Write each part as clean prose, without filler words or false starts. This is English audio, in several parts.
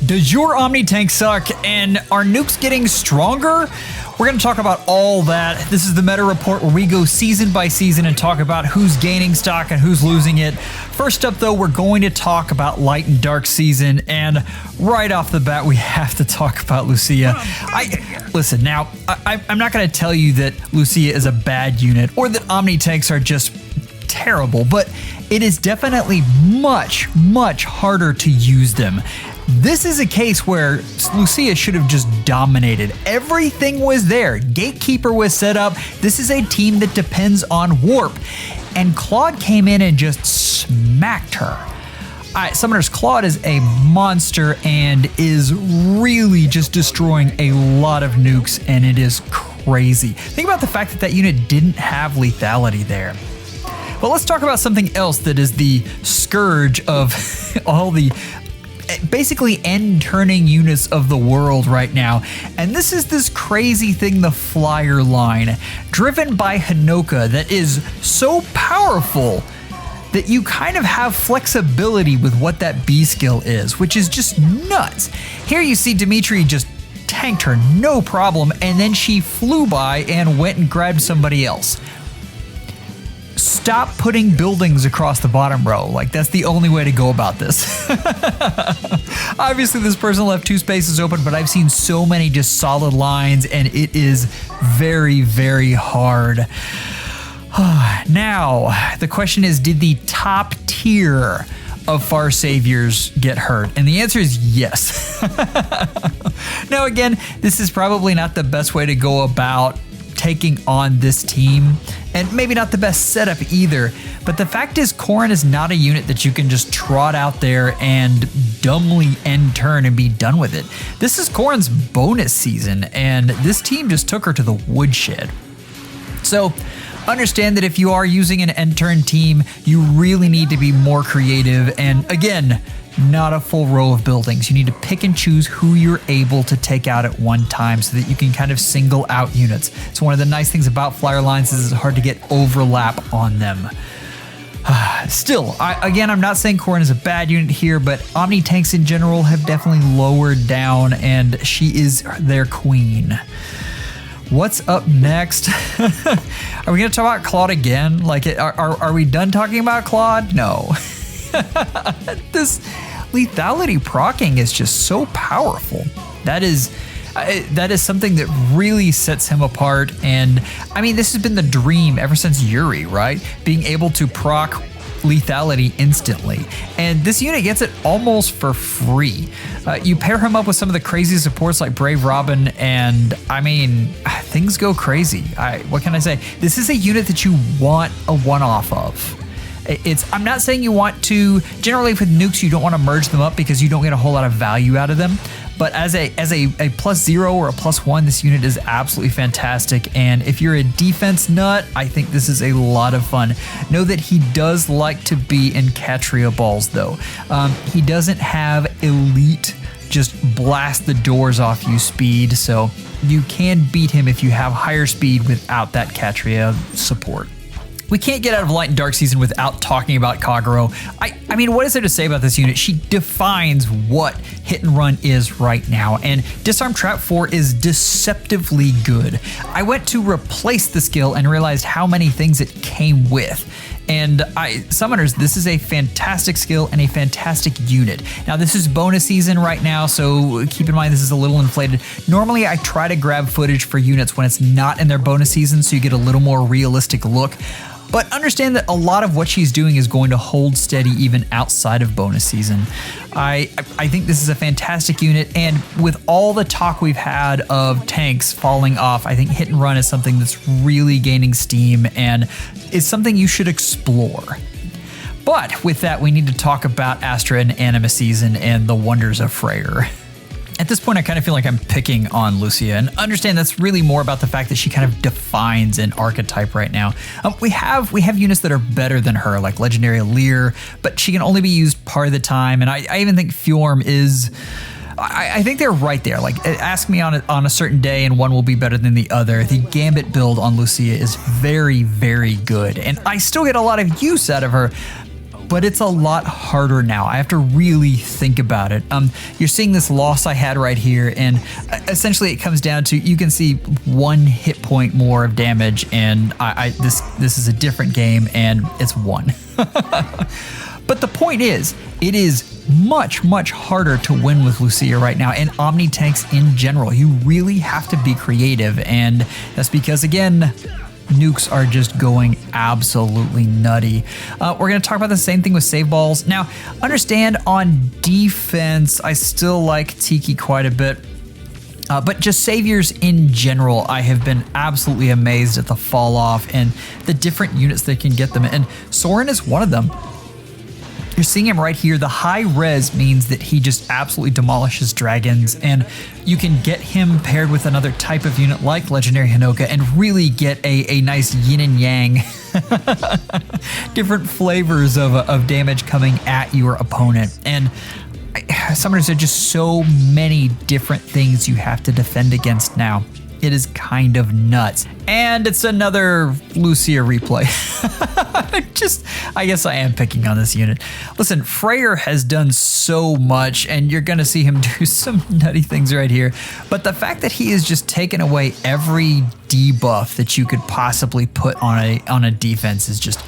Does your omnitank suck, and are nukes getting stronger? We're going to talk about all that. This is the Meta Report, where we go season by season and talk about who's gaining stock and who's losing it. First up, though, we're going to talk about Light and Dark Season, and right off the bat, we have to talk about Lucia. Listen, now, I'm not going to tell you that Lucia is a bad unit or that omnitanks are just terrible, but it is definitely much, much harder to use them. This is a case where Lucia should have just dominated. Everything was there. Gatekeeper was set up. This is a team that depends on warp. And Claude came in and just smacked her. Summoner's Claude is a monster and is really just destroying a lot of nukes, and it is crazy. Think about the fact that that unit didn't have lethality there. But let's talk about something else that is the scourge of all the basically end-turning units of the world right now. And this is this crazy thing, the Flyer line, driven by Hinoka, that is so powerful that you kind of have flexibility with what that B skill is, which is just nuts. Here you see Dimitri just tanked her, no problem, and then she flew by and went and grabbed somebody else. Stop putting buildings across the bottom row. Like, that's the only way to go about this. Obviously, this person left 2 spaces open, but I've seen so many just solid lines, and it is very, very hard. Now, the question is, did the top tier of Far Saviors get hurt? And the answer is yes. Now, again, this is probably not the best way to go about taking on this team, and maybe not the best setup either, but the fact is Corrin is not a unit that you can just trot out there and dumbly end turn and be done with it. This is Corrin's bonus season, and this team just took her to the woodshed. So understand that if you are using an end turn team, you really need to be more creative, and again, not a full row of buildings. You need to pick and choose who you're able to take out at one time so that you can kind of single out units. So one of the nice things about flyer lines is it's hard to get overlap on them. Still, I'm not saying Corrin is a bad unit here, but Omni tanks in general have definitely lowered down, and she is their queen. What's up next? Are we going to talk about Claude again? Like, are we done talking about Claude? No. This lethality proccing is just so powerful. That is something that really sets him apart. And I mean, this has been the dream ever since Yuri, right? Being able to proc lethality instantly. And this unit gets it almost for free. You pair him up with some of the crazy supports like Brave Robin, and I mean, things go crazy. What can I say? This is a unit that you want a one-off of. I'm not saying you want to, generally with nukes, you don't want to merge them up because you don't get a whole lot of value out of them. But as a +0 or a +1, this unit is absolutely fantastic. And if you're a defense nut, I think this is a lot of fun. Know that he does like to be in Catria balls, though. He doesn't have elite, just blast the doors off you speed. So you can beat him if you have higher speed without that Catria support. We can't get out of Light and Dark Season without talking about Kagero. I mean, what is there to say about this unit? She defines what hit and run is right now, and Disarm Trap 4 is deceptively good. I went to replace the skill and realized how many things it came with. And Summoners, this is a fantastic skill and a fantastic unit. Now, this is bonus season right now, so keep in mind this is a little inflated. Normally, I try to grab footage for units when it's not in their bonus season, so you get a little more realistic look. But understand that a lot of what she's doing is going to hold steady even outside of bonus season. I think this is a fantastic unit, and with all the talk we've had of tanks falling off, I think hit and run is something that's really gaining steam and is something you should explore. But with that, we need to talk about Astra and Anima season and the wonders of Freyr. At this point, I kind of feel like I'm picking on Lucia, and understand that's really more about the fact that she kind of defines an archetype right now. We have units that are better than her, like Legendary Lear, but she can only be used part of the time, and I even think Fjorm is... I think they're right there. Like, ask me on a certain day and one will be better than the other. The Gambit build on Lucia is very, very good, and I still get a lot of use out of her. but it's a lot harder now. I have to really think about it. You're seeing this loss I had right here, and essentially it comes down to, you can see 1 hit point more of damage, and this is a different game, and it's 1. But the point is, it is much, much harder to win with Lucia right now, and omnitanks in general. You really have to be creative, and that's because, again, nukes are just going absolutely nutty. We're going to talk about the same thing with save balls. Now, understand, on defense, I still like Tiki quite a bit. But just saviors in general, I have been absolutely amazed at the fall off and the different units that can get them. And Soren is one of them. You're seeing him right here. The high res means that he just absolutely demolishes dragons, and you can get him paired with another type of unit like Legendary Hinoka and really get a nice yin and yang, different flavors of damage coming at your opponent. And summoners are just so many different things you have to defend against now. It is kind of nuts. And it's another Lucia replay. I guess I am picking on this unit. Listen, Freyr has done so much, and you're gonna see him do some nutty things right here. But the fact that he has just taken away every debuff that you could possibly put on a defense is just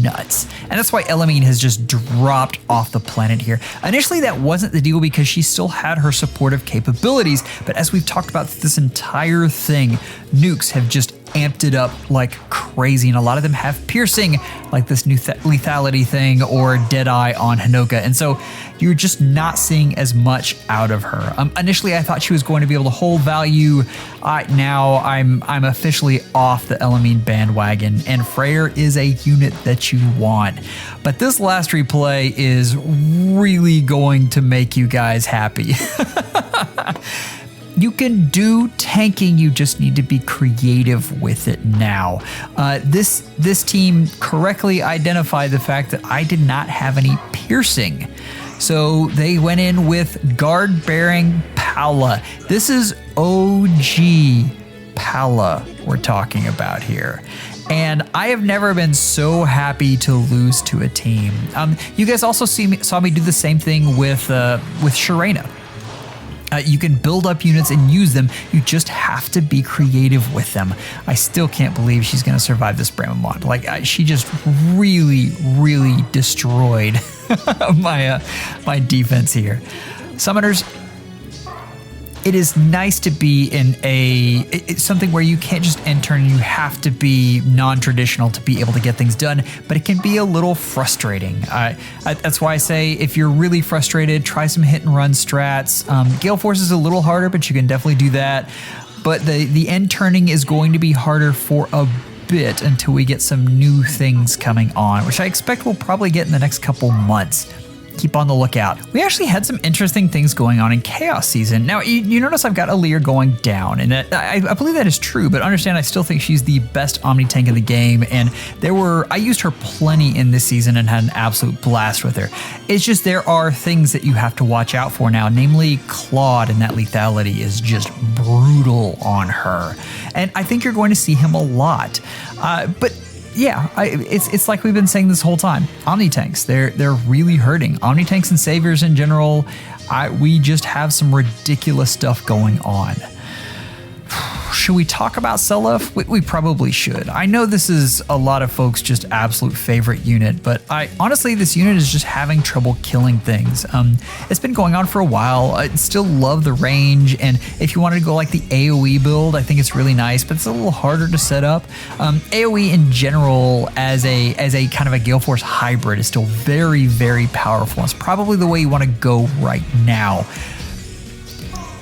nuts. And that's why Elamine has just dropped off the planet here. Initially, that wasn't the deal because she still had her supportive capabilities, but as we've talked about this entire thing, nukes have just amped it up like crazy, and a lot of them have piercing, like this new lethality thing or Deadeye on Hinoka, and so you're just not seeing as much out of her. Initially, I thought she was going to be able to hold value. Now I'm officially off the Elamine bandwagon, and Freyr is a unit that you want. But this last replay is really going to make you guys happy. You can do tanking, you just need to be creative with it now. This team correctly identified the fact that I did not have any piercing. So they went in with guard-bearing Pala. This is OG Pala we're talking about here. And I have never been so happy to lose to a team. You guys also saw me do the same thing with Sharena. You can build up units and use them. You just have to be creative with them. I still can't believe she's going to survive this Bramamon. Like, she just really, really destroyed my defense here. Summoners, it is nice to be in it's something where you can't just enter and you have to be non-traditional to be able to get things done, but it can be a little frustrating. That's why I say if you're really frustrated, try some hit and run strats. Gale Force is a little harder, but you can definitely do that. But the end turning is going to be harder for a bit until we get some new things coming on, which I expect we'll probably get in the next couple months. Keep on the lookout. We actually had some interesting things going on in Chaos Season. Now, you notice I've got Aleer going down, and I believe that is true, but understand I still think she's the best Omni-Tank in the game, and I used her plenty in this season and had an absolute blast with her. It's just there are things that you have to watch out for now, namely Claude, and that lethality is just brutal on her. And I think you're going to see him a lot. But yeah, it's like we've been saying this whole time. Omnitanks, they're really hurting. Omnitanks and saviors in general, we just have some ridiculous stuff going on. Should we talk about Selef? We probably should. I know this is a lot of folks' just absolute favorite unit, but honestly, this unit is just having trouble killing things. It's been going on for a while. I still love the range, and if you wanted to go like the AoE build, I think it's really nice, but it's a little harder to set up. AoE in general as a kind of a Gale Force hybrid is still very, very powerful. It's probably the way you want to go right now.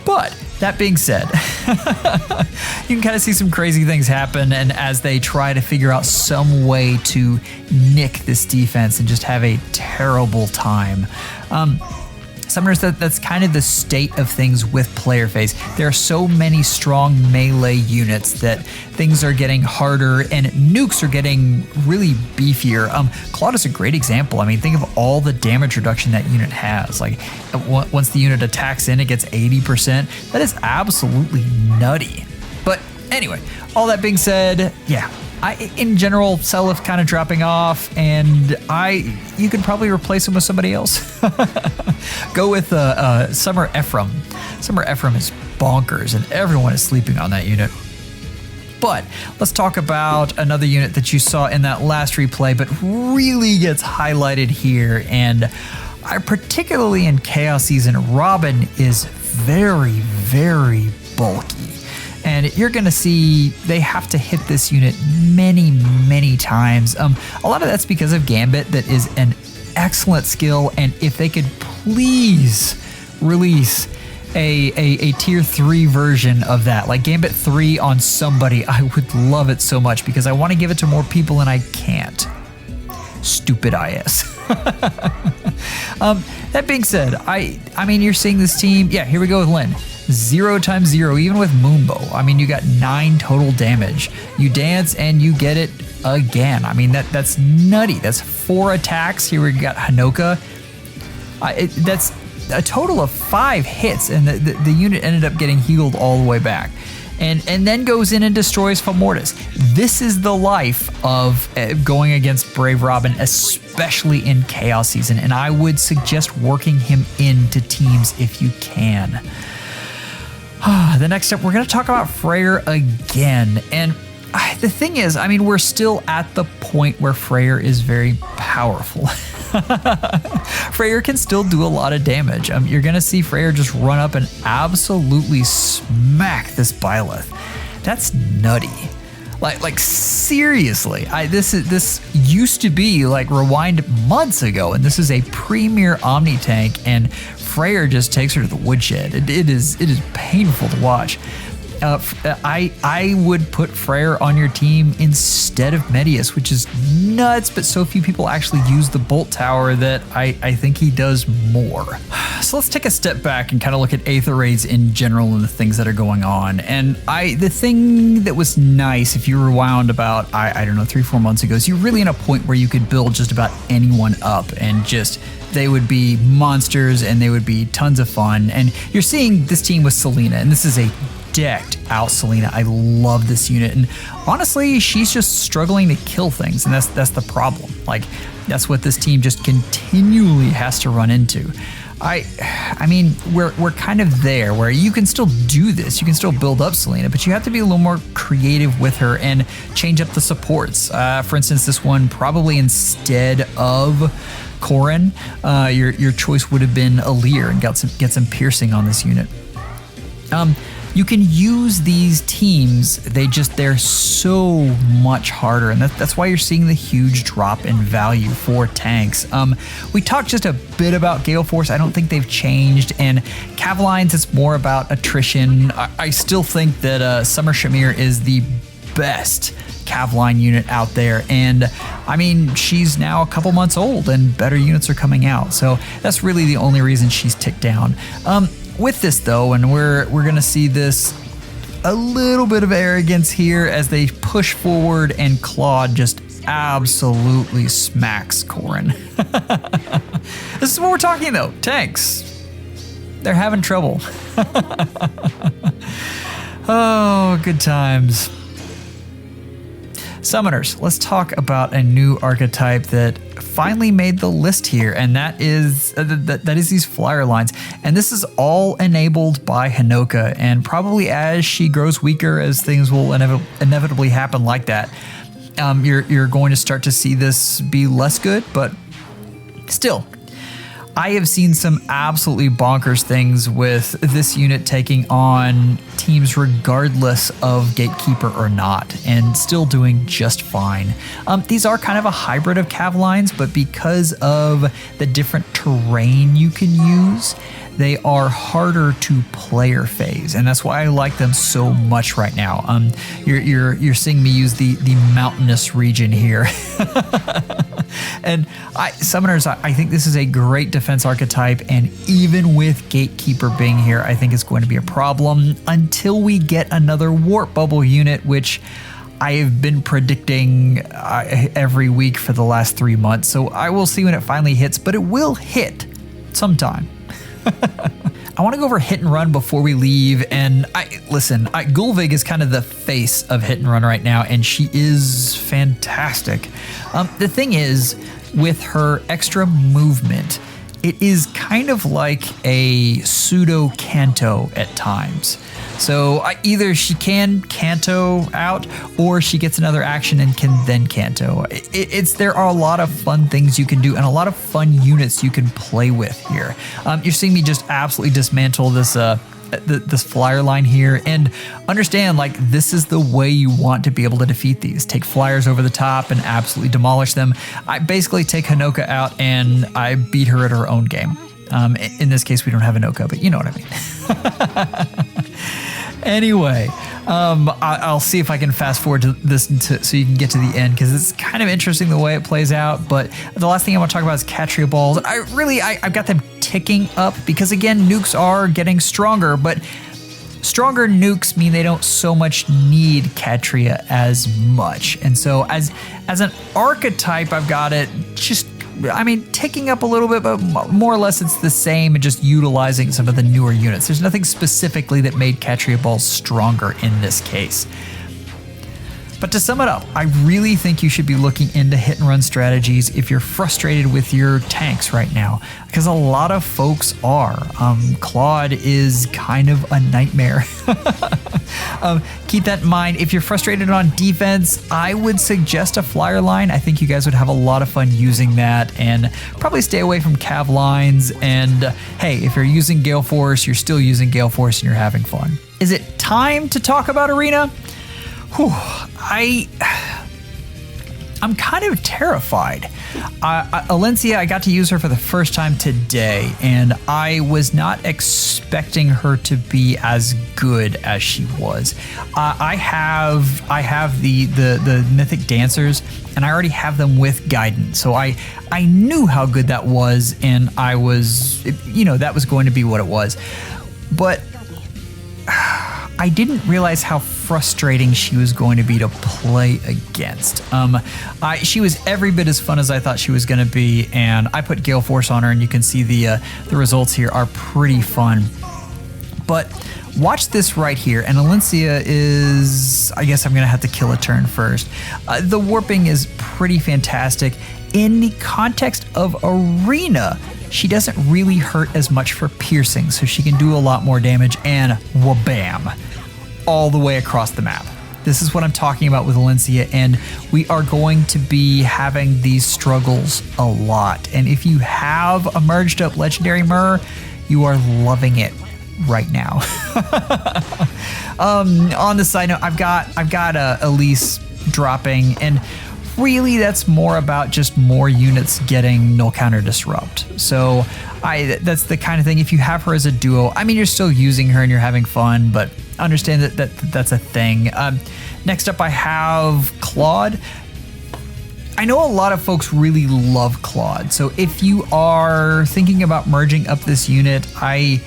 But that being said, you can kind of see some crazy things happen, and as they try to figure out some way to nick this defense and just have a terrible time. Summoners, that's kind of the state of things with player phase. There are so many strong melee units that things are getting harder, and nukes are getting really beefier. Claude is a great example. I mean, think of all the damage reduction that unit has. Like, once the unit attacks in, it gets 80%. That is absolutely nutty. But anyway, all that being said, yeah, in general, Seliph kind of dropping off, and you could probably replace him with somebody else. Go with Summer Ephraim. Summer Ephraim is bonkers, and everyone is sleeping on that unit. But let's talk about another unit that you saw in that last replay, but really gets highlighted here. And particularly in Chaos Season, Robin is very, very bulky. And you're going to see they have to hit this unit many, many times. A lot of that's because of Gambit, that is an excellent skill. And if they could please release a tier 3 version of that, like Gambit 3 on somebody, I would love it so much, because I want to give it to more people and I can't. Stupid IS. That being said, I mean, you're seeing this team. Yeah, here we go with Lynn. 0 times 0, even with Moonbow. I mean, you got 9 total damage. You dance and you get it again. I mean, that's nutty. That's 4 attacks. Here we got Hanoka. That's a total of 5 hits, and the unit ended up getting healed all the way back. And then goes in and destroys Famortis. This is the life of going against Brave Robin, especially in Chaos Season, and I would suggest working him into teams if you can. The next up, we're going to talk about Freyr again. And the thing is, I mean, we're still at the point where Freyr is very powerful. Freyr can still do a lot of damage. You're going to see Freyr just run up and absolutely smack this Byleth. That's nutty. Like seriously, this used to be like Rewind months ago, and this is a premier Omni tank, and Freyr just takes her to the woodshed. It is painful to watch. I would put Freyr on your team instead of Medius, which is nuts, but so few people actually use the Bolt Tower that I think he does more. So let's take a step back and kind of look at Aether raids in general and the things that are going on. And the thing that was nice, if you rewound about, I don't know, 3-4 months ago, is you're really in a point where you could build just about anyone up and just they would be monsters and they would be tons of fun. And you're seeing this team with Selena, and this is a decked out Selena. I love this unit, and honestly, she's just struggling to kill things, and that's the problem. Like, that's what this team just continually has to run into. I mean, we're kind of there where you can still do this. You can still build up Selena, but you have to be a little more creative with her and change up the supports. For instance, this one probably instead of Corrin, your choice would have been Alir and get some piercing on this unit. You can use these teams, they're so much harder, and that's why you're seeing the huge drop in value for tanks. We talked just a bit about Gale Force. I don't think they've changed, and Cavalines, it's more about attrition. I still think that Summer Shamir is the best Cavaline unit out there, and I mean, she's now a couple months old and better units are coming out, so that's really the only reason she's ticked down. With this though, and we're gonna see this a little bit of arrogance here as they push forward, and Claude just absolutely smacks Corrin. This is what we're talking though. Tanks, they're having trouble. Oh, good times. Summoners, let's talk about a new archetype that finally made the list here, and that is these flyer lines. And this is all enabled by Hanoka, and probably as she grows weaker, as things will inevitably happen like that, you're going to start to see this be less good, but still. I have seen some absolutely bonkers things with this unit taking on teams regardless of Gatekeeper or not, and still doing just fine. These are kind of a hybrid of Cavalines, but because of the different terrain you can use, they are harder to player phase, and that's why I like them so much right now. You're seeing me use the mountainous region here. And Summoners, I think this is a great defense archetype, and even with Gatekeeper being here, I think it's going to be a problem until we get another Warp Bubble unit, which I have been predicting every week for the last 3 months. So I will see when it finally hits, but it will hit sometime. I I want to go over hit and run before we leave. And Gulvig is kind of the face of hit and run right now, and she is fantastic. The thing is, with her extra movement, it is kind of like a pseudo Canto at times. So either she can Canto out, or she gets another action and can then Canto. There are a lot of fun things you can do and a lot of fun units you can play with here. You're seeing me just absolutely dismantle this flyer line here, and understand, like, this is the way you want to be able to defeat these. Take flyers over the top and absolutely demolish them. I basically take Hinoka out and I beat her at her own game. In this case, we don't have Hinoka, but you know what I mean. Anyway, I'll see if I can fast forward to this so you can get to the end, because it's kind of interesting the way it plays out. But the last thing I want to talk about is Catria balls. I've got them ticking up because, again, nukes are getting stronger, but stronger nukes mean they don't so much need Catria as much. And so as an archetype, I've got it ticking up a little bit, but more or less it's the same, and just utilizing some of the newer units. There's nothing specifically that made Catria balls stronger in this case. But to sum it up, I really think you should be looking into hit and run strategies if you're frustrated with your tanks right now, because a lot of folks are. Claude is kind of a nightmare. Keep that in mind. If you're frustrated on defense, I would suggest a flyer line. I think you guys would have a lot of fun using that, and probably stay away from cav lines. And hey, if you're using Gale Force, you're still using Gale Force and you're having fun. Is it time to talk about Arena? Whew, I'm kind of terrified. Alencia, I got to use her for the first time today, and I was not expecting her to be as good as she was. I have the mythic dancers, and I already have them with guidance, so I knew how good that was, and that was going to be what it was. But I didn't realize how frustrating she was going to be to play against. She was every bit as fun as I thought she was going to be, and I put Gale Force on her, and you can see the results here are pretty fun. But watch this right here, and Alencia is, I guess I'm going to have to kill a turn first. The warping is pretty fantastic. In the context of Arena, she doesn't really hurt as much for piercing, so she can do a lot more damage, and wabam, all the way across the map. This is what I'm talking about with Alencia, and we are going to be having these struggles a lot. And if you have a merged up Legendary Myrrh, you are loving it right now. On the side note, I've got Elise dropping, and really that's more about just more units getting null counter disrupt. So that's the kind of thing. If you have her as a duo, you're still using her and you're having fun, but understand that's a thing. Next up, I have Claude. I know a lot of folks really love Claude, so if you are thinking about merging up this unit, I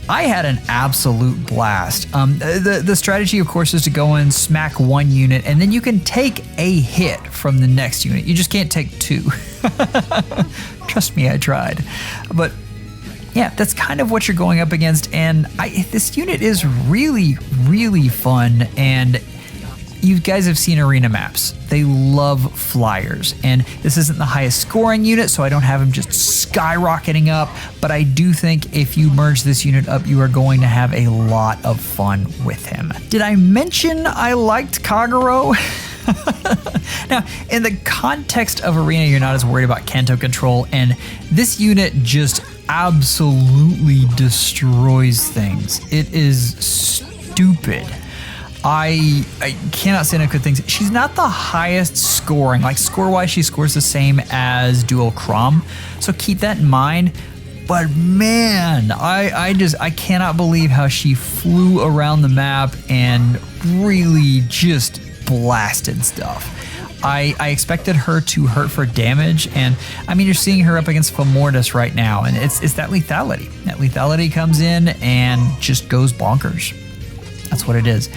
had an absolute blast. The strategy, of course, is to go and smack one unit, and then you can take a hit from the next unit. You just can't take two. Trust me, I tried. But yeah, that's kind of what you're going up against, and this unit is really, really fun, and you guys have seen arena maps. They love flyers, and this isn't the highest scoring unit, so I don't have him just skyrocketing up, but I do think if you merge this unit up, you are going to have a lot of fun with him. Did I mention I liked Kagero? Now, in the context of Arena, you're not as worried about Kanto control, and this unit just absolutely destroys things. It is stupid. I cannot say enough good things. She's not the highest scoring. Like, score-wise, she scores the same as Dual Crom, so keep that in mind. But man, I cannot believe how she flew around the map and really just blasted stuff. I expected her to hurt for damage, and you're seeing her up against Femordis right now, and it's that lethality. That lethality comes in and just goes bonkers. That's what it is.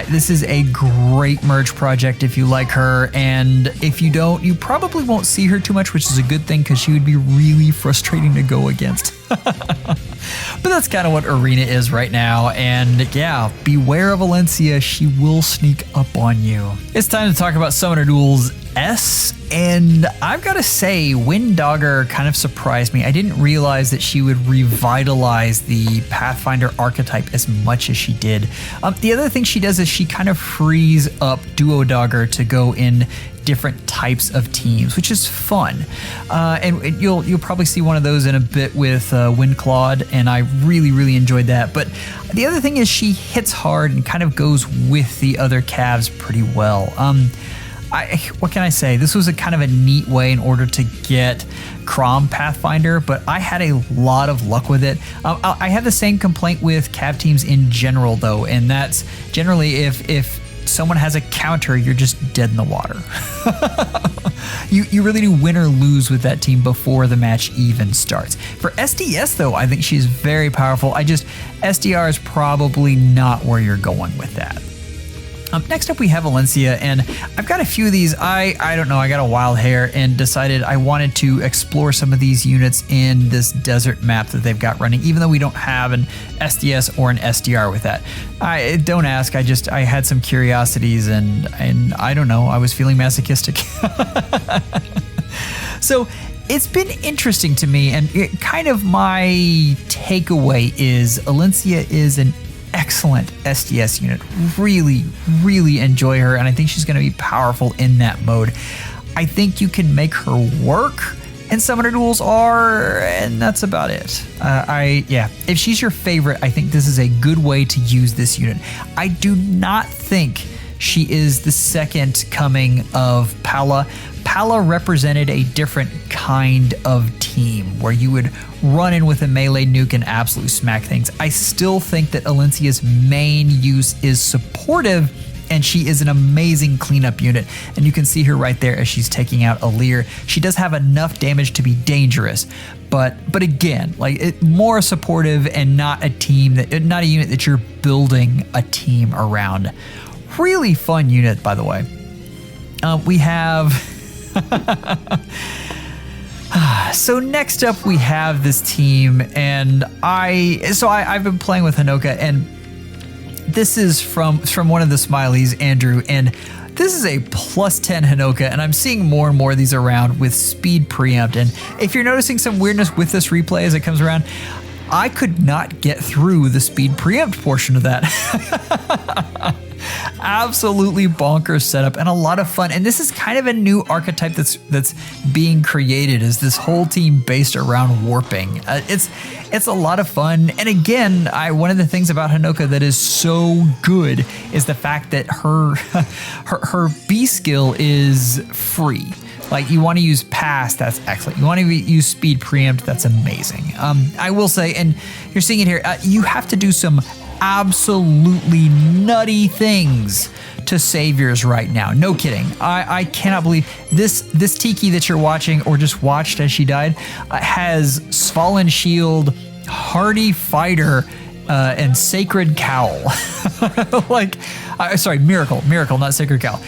This is a great merge project if you like her, and if you don't, you probably won't see her too much, which is a good thing because she would be really frustrating to go against. But that's kind of what Arena is right now, and yeah, beware of Valencia, she will sneak up on you. It's time to talk about Summoner Duels S, and I've got to say, Windogger kind of surprised me. I didn't realize that she would revitalize the Pathfinder archetype as much as she did. The other thing she does is she kind of frees up Duodogger to go in different types of teams, which is fun. And you'll probably see one of those in a bit with Windclawed, and I really enjoyed that. But the other thing is she hits hard and kind of goes with the other calves pretty well. What can I say? This was a kind of a neat way in order to get Crom Pathfinder, but I had a lot of luck with it. I have the same complaint with cav teams in general, though, and that's generally if someone has a counter, you're just dead in the water. You really do win or lose with that team before the match even starts. For SDS, though, I think she's very powerful. SDR is probably not where you're going with that. Next up, we have Valencia, and I've got a few of these. I don't know, I got a wild hair and decided I wanted to explore some of these units in this desert map that they've got running, even though we don't have an SDS or an SDR with that. Don't ask, I had some curiosities, and I don't know, I was feeling masochistic. So it's been interesting to me, and kind of my takeaway is Valencia is an excellent SDS unit. Really enjoy her, and I think she's going to be powerful in that mode. I think you can make her work in Summoner Duels R, and that's about it. If she's your favorite, I think this is a good way to use this unit. I do not think she is the second coming of Pala. Pala represented a different kind of team where you would run in with a melee nuke and absolutely smack things. I still think that Valencia's main use is supportive, and she is an amazing cleanup unit, and you can see her right there as she's taking out Alir. She does have enough damage to be dangerous, but again, more supportive and not a unit that you're building a team around. Really fun unit, by the way. We have so next up we have this team, and I've been playing with Hanoka, and this is from one of the Smileys, Andrew, and this is a +10 Hanoka, and I'm seeing more and more of these around with speed preempt. And if you're noticing some weirdness with this replay as it comes around, I could not get through the speed preempt portion of that. Absolutely bonkers setup and a lot of fun. And this is kind of a new archetype that's being created, is this whole team based around warping. It's a lot of fun. And again, one of the things about Hanoka that is so good is the fact that her B skill is free. You want to use pass, that's excellent. You want to use speed preempt, that's amazing. I will say, and you're seeing it here, you have to do some absolutely nutty things to saviors right now. No kidding. I cannot believe this Tiki that you're watching, or just watched as she died, has Fallen Shield, Hardy Fighter, and Sacred Cowl. Miracle, not Sacred Cowl.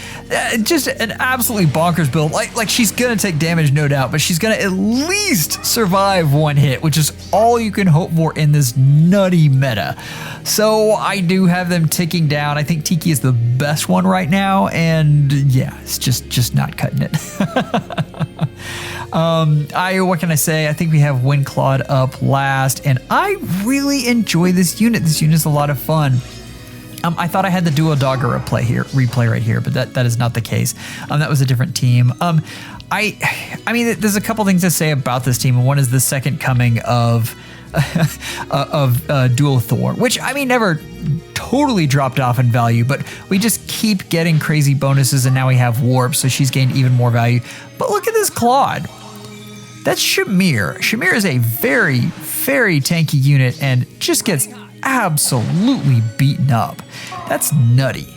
Just an absolutely bonkers build. She's gonna take damage, no doubt, but she's gonna at least survive one hit, which is all you can hope for in this nutty meta. So I do have them ticking down. I think Tiki is the best one right now, and yeah, it's just not cutting it. What can I say? I think we have Windclawed up last, and I really enjoy this unit. This unit is a lot of fun. I thought I had the Duodogger replay right here, but that is not the case. That was a different team. I mean, there's a couple things to say about this team, and one is the second coming of Dual Thor, which never totally dropped off in value, but we just keep getting crazy bonuses, and now we have Warp, so she's gained even more value. But look at this Claude. That's Shamir. Shamir is a very, very tanky unit and just gets absolutely beaten up. That's nutty.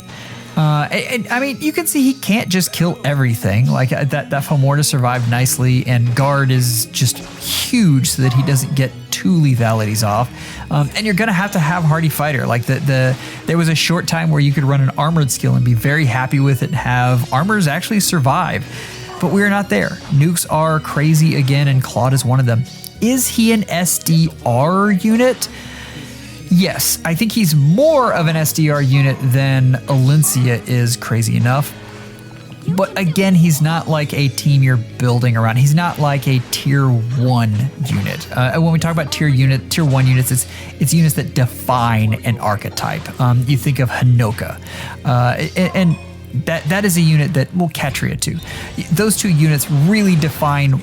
You can see he can't just kill everything. That Fomorta survived nicely, and Guard is just huge so that he doesn't get two lethalities off. And you're gonna have to have Hardy Fighter. There was a short time where you could run an armored skill and be very happy with it and have armors actually survive. But we're not there. Nukes are crazy again, and Claude is one of them. Is he an SDR unit? Yes, I think he's more of an SDR unit than Alencia is, crazy enough. But again, he's not like a team you're building around. He's not like a tier 1 unit. When we talk about tier 1 units, it's units that define an archetype. You think of Hinoka, and that is a unit that, well, Katria too. Those two units really define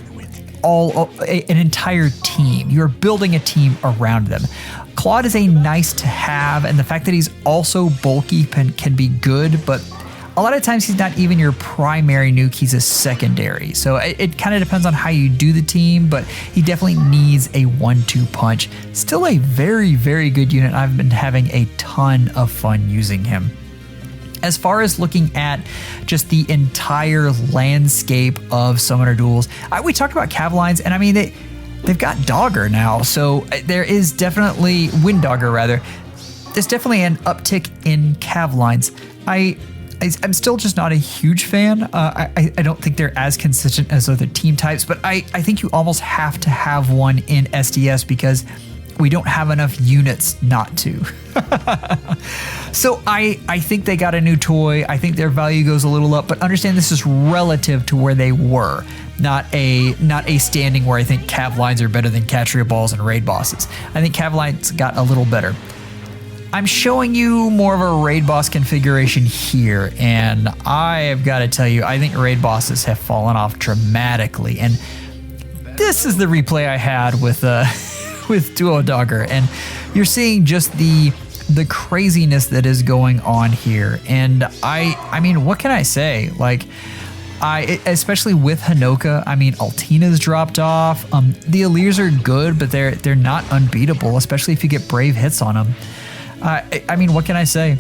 an entire team. You're building a team around them. Claude is a nice to have, and the fact that he's also bulky can be good, but a lot of times he's not even your primary nuke, he's a secondary. So it kind of depends on how you do the team, but he definitely needs a 1-2 punch. Still a very, very good unit. I've been having a ton of fun using him. As far as looking at just the entire landscape of Summoner Duels, we talked about Cavalines, and I mean, they've got Dogger now, so there is definitely, Windogger rather, there's definitely an uptick in Cavalines. I'm still just not a huge fan. I don't think they're as consistent as other team types, but I think you almost have to have one in SDS because we don't have enough units not to. So I think they got a new toy. I think their value goes a little up, but understand this is relative to where they were, not a standing where I think Cavalines are better than Katria Balls and Raid Bosses. I think Cavalines got a little better. I'm showing you more of a raid boss configuration here, and I have got to tell you, I think raid bosses have fallen off dramatically, and this is the replay I had with with Duodogger, and you're seeing just the craziness that is going on here, and I mean, what can I say? Like, especially with Hinoka, I mean, Altina's dropped off. The Alirs are good, but they're not unbeatable, especially if you get brave hits on them. I mean, what can I say?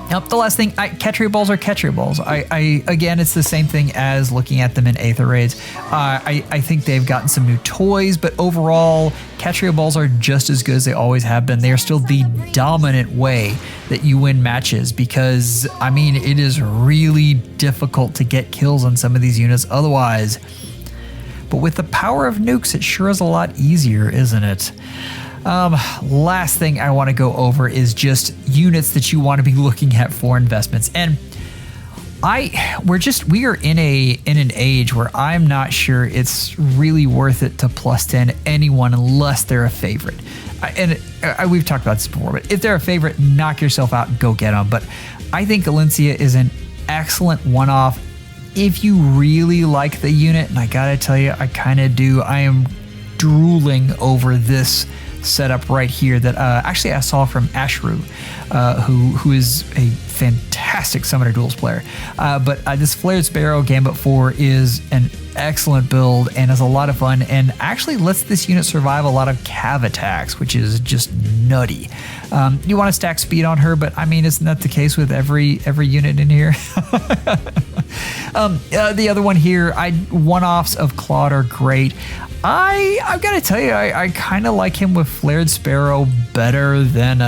The last thing, Katria Balls are Katria Balls. Again, it's the same thing as looking at them in Aether raids. I think they've gotten some new toys, but overall, Katria Balls are just as good as they always have been. They are still the dominant way that you win matches because, I mean, it is really difficult to get kills on some of these units otherwise. But with the power of nukes, it sure is a lot easier, isn't it? Last thing I want to go over is just units that you want to be looking at for investments. And we are in an age where I'm not sure it's really worth it to plus 10 anyone unless they're a favorite. We've talked about this before, but if they're a favorite, knock yourself out and go get them. But I think Alencia is an excellent one-off if you really like the unit, and I gotta tell you, I kind of do. I am drooling over this setup right here that actually I saw from Ashru, who is a fantastic Summoner Duels player. But this Flared Sparrow Gambit 4 is an excellent build and is a lot of fun and actually lets this unit survive a lot of cav attacks, which is just nutty. You want to stack speed on her, but I mean, isn't that the case with every unit in here? The other one here, one-offs of Claude are great. I've got to tell you, I kind of like him with Flared Sparrow better than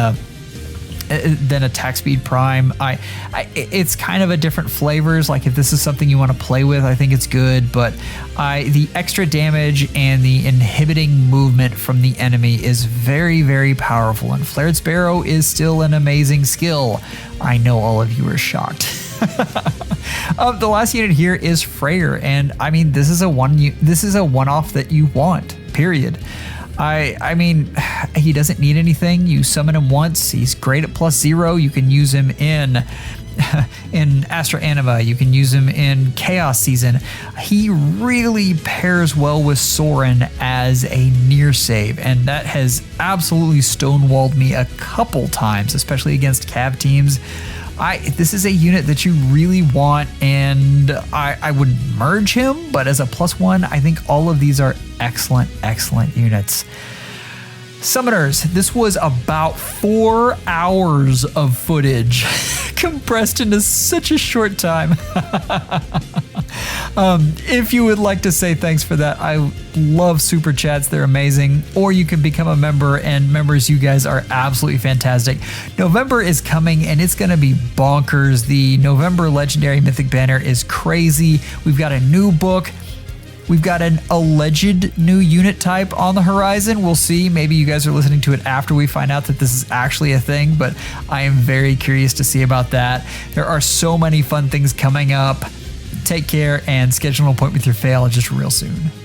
Attack Speed Prime. It's kind of a different flavors. Like if this is something you want to play with, I think it's good. But the extra damage and the inhibiting movement from the enemy is very, very powerful. And Flared Sparrow is still an amazing skill. I know all of you are shocked. The last unit here is Freyr, and I mean this is a one-off that you want. Period. I mean, he doesn't need anything. You summon him once. He's great at +0. You can use him in Astra Anima. You can use him in Chaos Season. He really pairs well with Sorin as a near save, and that has absolutely stonewalled me a couple times, especially against cav teams. This is a unit that you really want, and I wouldn't merge him, but as a +1, I think all of these are excellent, excellent units. Summoners, this was about 4 hours of footage compressed into such a short time. If you would like to say thanks for that, I love super chats. They're amazing. Or you can become a member, and members, you guys are absolutely fantastic. November is coming and it's going to be bonkers. The November Legendary Mythic banner is crazy. We've got a new book. We've got an alleged new unit type on the horizon. We'll see. Maybe you guys are listening to it after we find out that this is actually a thing, but I am very curious to see about that. There are so many fun things coming up. Take care and schedule an appointment with your FEHologist real soon.